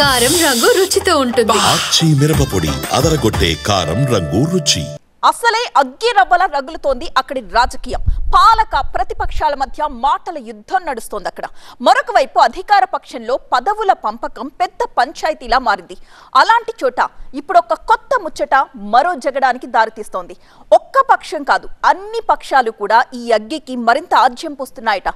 కారం రంగు రుచితో ఉంటుంది. ఆచి మిరపపొడి అదరగొట్టే కారం రంగు రుచి. అసలే అగ్గి రవ్వల రగులుతోంది అక్కడి రాజకీయం. పాలక ప్రతిపక్షాల మధ్య మాటల యుద్ధం నడుస్తోంది అక్కడ. మరొక వైపు అధికార పక్షంలో పదవుల పంపకం పెద్ద పంచాయతీలా మారింది. అలాంటి చోట ఇప్పుడు ఒక కొత్త ముచ్చట మరో జగడానికి దారితీస్తోంది. ఒక్క పక్షం కాదు, అన్ని పక్షాలు కూడా ఈ అగ్గికి మరింత ఆజ్యం పోస్తున్నాయట.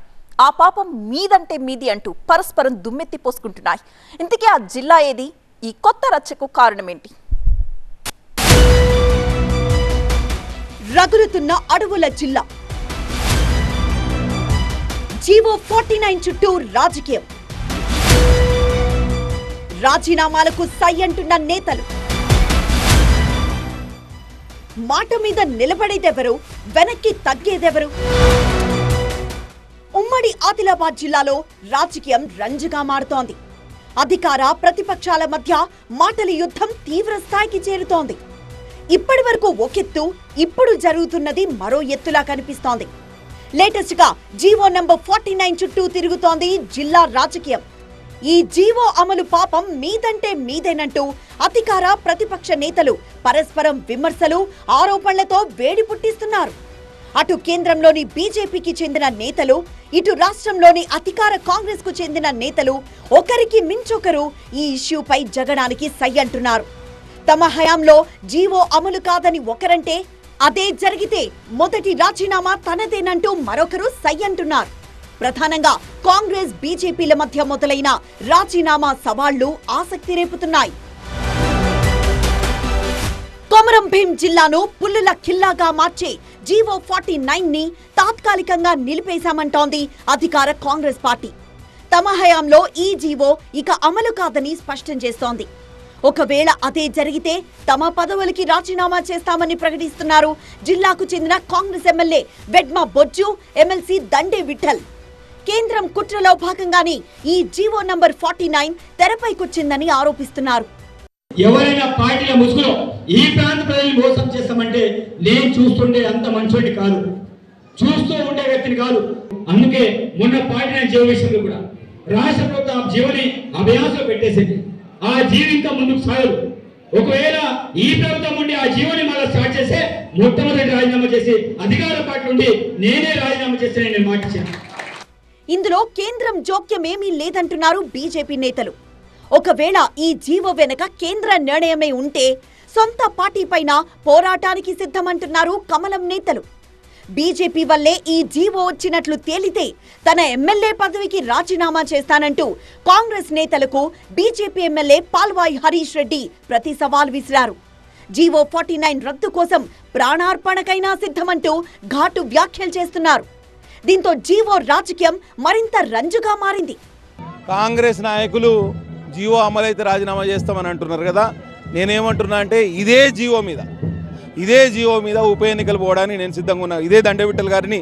ఆ పాపం మీదంటే మీది అంటూ పరస్పరం దుమ్మెత్తి పోసుకుంటున్నాయి. ఇంతకీ ఆ జిల్లా ఏది? ఈ కొత్త రచ్చకు కారణమేంటి? రగులుతున్న అడవుల జిల్లా. జీవో 49 చుట్టూ రాజకీయం. రాజీనామాలకు సై అంటున్న నేతలు. మాట మీద నిలబడేదెవరు, వెనక్కి తగ్గేదెవరు? ఉమ్మడి ఆదిలాబాద్ జిల్లాలో రాజకీయం రంజుగా మారుతోంది. అధికార ప్రతిపక్షాల మధ్య మాటల యుద్ధం తీవ్ర స్థాయికి చేరుతోంది. ఇప్పటి వరకు ఒకెత్తు, ఇప్పుడు జరుగుతున్నది మరో ఎత్తులా కనిపిస్తోంది. లేటెస్ట్ గా జీవో నంబర్ 49 చుట్టూ తిరుగుతోంది జిల్లా రాజకీయం. ఈ జీవో అమలు పాపం మీదంటే మీదేనంటూ అధికార ప్రతిపక్ష నేతలు పరస్పరం విమర్శలు, ఆరోపణలతో వేడి పుట్టిస్తున్నారు. అటు కేంద్రంలోని బీజేపీకి చెందిన నేతలు, ఇటు రాష్ట్రంలోని అధికార కాంగ్రెస్ కు చెందిన నేతలు ఒకరికి మించొకరు ఈ ఇష్యూపై జగడానికి సై అంటున్నారు. తమ హయాంలో జీవో అమలు కాదని ఒకరంటే, అదే జరిగితే మొదటి రాజీనామా తనదేనంటూ మరొకరు సై అంటున్నారు. ప్రధానంగా కాంగ్రెస్ బీజేపీల మధ్య మొదలైన రాజీనామా సవాళ్లు ఆసక్తి రేపుతున్నాయి. కొమరం భీం జిల్లాను పుల్లుల ఖిల్లాగా మార్చే జీవో 49 ని తాత్కాలికంగా నిలిపేశామంటోంది అధికార కాంగ్రెస్ పార్టీ. తమ హయాంలో ఈ జీవో ఇక అమలు కాదని స్పష్టం చేస్తోంది. ఒకవేళ అదే జరిగితే తమ పదవులకి రాజీనామా చేస్తామని ప్రకటిస్తున్నారు జిల్లాకు చెందిన కాంగ్రెస్ ఎమ్మెల్యే వెడ్మ బొజ్జు, ఎమ్మెల్సీ దండే విఠల్. కేంద్రం కుట్రలో భాగంగానే ఈ జీవో నంబర్ 49 తెరపైకొచ్చిందని ఆరోపిస్తున్నారు. ఎవరైనా పార్టీల ముసుగులో ఈ ప్రాంత ప్రజల్ని మోసం చేస్తామంటే నేను చూస్తుండే అంత మంచోడి కాదు, చూస్తూ ఉండే వ్యక్తిని కాదు. అందుకే మొన్న పార్టీ జీవ విషయంలో కూడా రాష్ట్ర ప్రభుత్వం జీవని అభ్యాసంలో పెట్టేసింది. ఆ జీవి ఇంకా ముందుకు సాగదు. ఒకవేళ ఈ ప్రభుత్వం ఉండి ఆ జీవని మళ్ళీ స్టార్ట్ చేస్తే మొట్టమొదటి రాజీనామా చేసి అధికార పార్టీ నుండి నేనే రాజీనామా చేస్తే నేను మాటిచ్చాను. ఇందులో కేంద్రం జోక్యమేమీ లేదంటున్నారు బీజేపీ నేతలు. ఒకవేళ ఈ జీవో వెనక కేంద్ర నిర్ణయమే ఉంటే సొంత పార్టీ పైన పోరాటానికి సిద్ధమంటున్నారు కమలం నేతలు. బీజేపీ వల్లే ఈ జీవో వచ్చినట్లు తేలితే తన ఎమ్మెల్యే పదవికి రాజీనామా చేస్తానంటూ కాంగ్రెస్ నేతలకు బీజేపీ ఎమ్మెల్యే పాల్వాయి హరీష్ రెడ్డి ప్రతి సవాల్ విసిరారు. జీవో 49 రద్దు కోసం ప్రాణార్పణకైనా సిద్ధమంటూ ఘాటు వ్యాఖ్యలు చేస్తున్నారు. దీంతో జీవో రాజకీయం మరింత రంజుగా మారింది. కాంగ్రెస్ నాయకులు జీవో అమలైతే రాజీనామా చేస్తామని అంటున్నారు కదా. నేనేమంటున్నా అంటే ఇదే జీవో మీద ఉప ఎన్నికలు పోవడానికి నేను సిద్ధంగా ఉన్నా. ఇదే దండే విఠల్ గారిని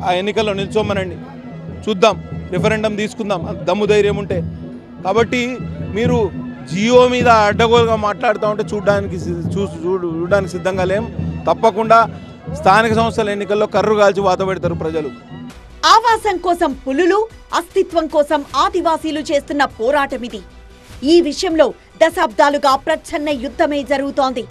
ఆ ఎన్నికల్లో నిల్చోమనండి, చూద్దాం, రిఫరెండం తీసుకుందాం, దమ్ము ధైర్యం ఉంటే. కాబట్టి మీరు జీవో మీద అడ్డగోలుగా మాట్లాడుతూ ఉంటే చూడడానికి సిద్ధంగా లేం. తప్పకుండా స్థానిక సంస్థల ఎన్నికల్లో కర్రు కాల్చి వాత పెడతారు ప్రజలు. ఆవాసం కోసం పులులు, అస్తిత్వం కోసం ఆదివాసీలు చేస్తున్న పోరాటమిది. ఈ విషయంలో దశాబ్దాలుగా ప్రచ్ఛన్న యుద్ధమే జరుగుతోంది.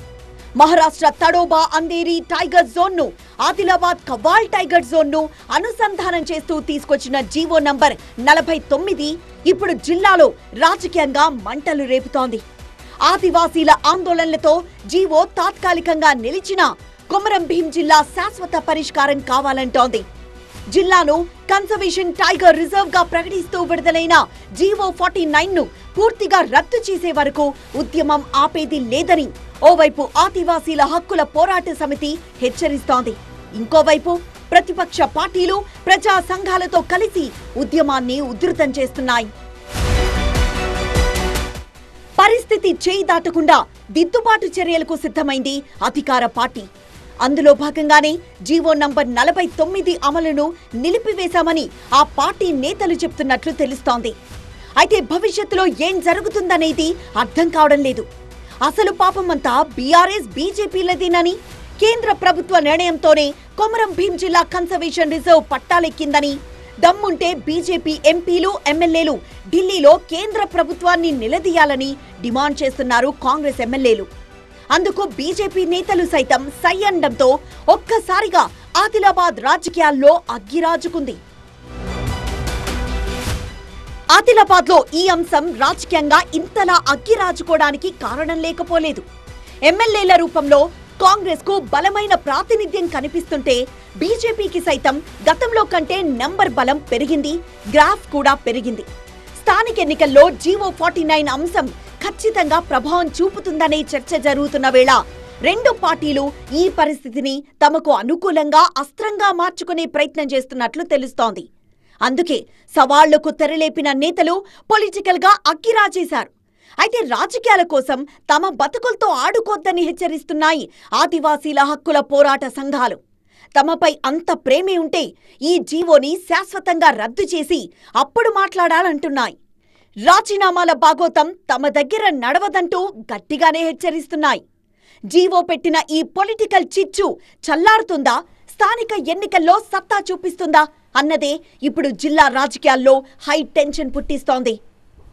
మహారాష్ట్ర తడోబా అంధేరి టైగర్ జోన్ ను ఆదిలాబాద్ కవ్వాల్ టైగర్ జోన్ ను అనుసంధానం చేస్తూ తీసుకొచ్చిన జీవో నంబర్ 49 ఇప్పుడు జిల్లాలో రాజకీయంగా మంటలు రేపుతోంది. ఆదివాసీల ఆందోళనలతో జీవో తాత్కాలికంగా నిలిచినా కొమరం భీం జిల్లా శాశ్వత పరిష్కారం కావాలంటోంది. జిల్లాను కన్సర్వేషన్ టైగర్ రిజర్వ్ గా ప్రకటిస్తూ విడుదలైన జీవో 49 ను పూర్తిగా రద్దు చేసే వరకు ఉద్యమం ఆపేది లేదని ఓవైపు ఆదివాసీల హక్కుల పోరాట సమితి హెచ్చరిస్తోంది. ఇంకోవైపు ప్రతిపక్ష పార్టీలు, ప్రజా సంఘాలతో కలిసి ఉద్యమాన్ని ఉధృతం చేస్తున్నాయి. పరిస్థితి చేయి దాటకుండా దిద్దుబాటు చర్యలకు సిద్ధమైంది అధికార పార్టీ. అందులో భాగంగానే జీవో నంబర్ 49 అమలును నిలిపివేశామని ఆ పార్టీ నేతలు చెప్తున్నట్లు తెలుస్తోంది. అయితే భవిష్యత్తులో ఏం జరుగుతుందనేది అర్థం కావడం లేదు. అసలు పాపమంతా బీఆర్ఎస్ బీజేపీలదేనని, కేంద్ర ప్రభుత్వ నిర్ణయంతోనే కొమరం భీం జిల్లా కన్సర్వేషన్ రిజర్వ్ పట్టాలెక్కిందని, దమ్ముంటే బీజేపీ ఎంపీలు ఎమ్మెల్యేలు ఢిల్లీలో కేంద్ర ప్రభుత్వాన్ని నిలదీయాలని డిమాండ్ చేస్తున్నారు కాంగ్రెస్ ఎమ్మెల్యేలు. అందుకు బీజేపీ నేతలు సైతం సై అనడంతో ఒక్కసారిగా ఆదిలాబాద్ రాజకీయాల్లో అగ్గిరాజుకుంది. ఆదిలాబాద్ లో ఈ అంశం రాజకీయంగా ఇంతలా అగ్గిరాజుకోవడానికి కారణం లేకపోలేదు. ఎమ్మెల్యేల రూపంలో కాంగ్రెస్ కు బలమైన ప్రాతినిధ్యం కనిపిస్తుంటే బీజేపీకి సైతం గతంలో కంటే నంబర్ బలం పెరిగింది, గ్రాఫ్ కూడా పెరిగింది. స్థానిక ఎన్నికల్లో జీవో 49 అంశం ఖచ్చితంగా ప్రభావం చూపుతుందనే చర్చ జరుగుతున్న వేళ రెండు పార్టీలు ఈ పరిస్థితిని తమకు అనుకూలంగా అస్త్రంగా మార్చుకునే ప్రయత్నం చేస్తున్నట్లు తెలుస్తోంది. అందుకే సవాళ్లకు తెరలేపిన నేతలు పొలిటికల్ గా అగ్గిరాజేశారు. అయితే రాజకీయాల కోసం తమ బతుకులతో ఆడుకోద్దని హెచ్చరిస్తున్నాయి ఆదివాసీల హక్కుల పోరాట సంఘాలు. తమపై అంత ప్రేమే ఉంటే ఈ జీవోని శాశ్వతంగా రద్దు చేసి అప్పుడు మాట్లాడాలంటున్నాయి. రాజీనామాల బాగోతం తమ దగ్గర నడవదంటూ గట్టిగానే హెచ్చరిస్తున్నాయి. జీవో పెట్టిన ఈ పొలిటికల్ చిచ్చు చల్లారుతుందా, స్థానిక ఎన్నికల్లో సత్తా చూపిస్తుందా అన్నదే ఇప్పుడు జిల్లా రాజకీయాల్లో హై టెన్షన్ పుట్టిస్తోంది.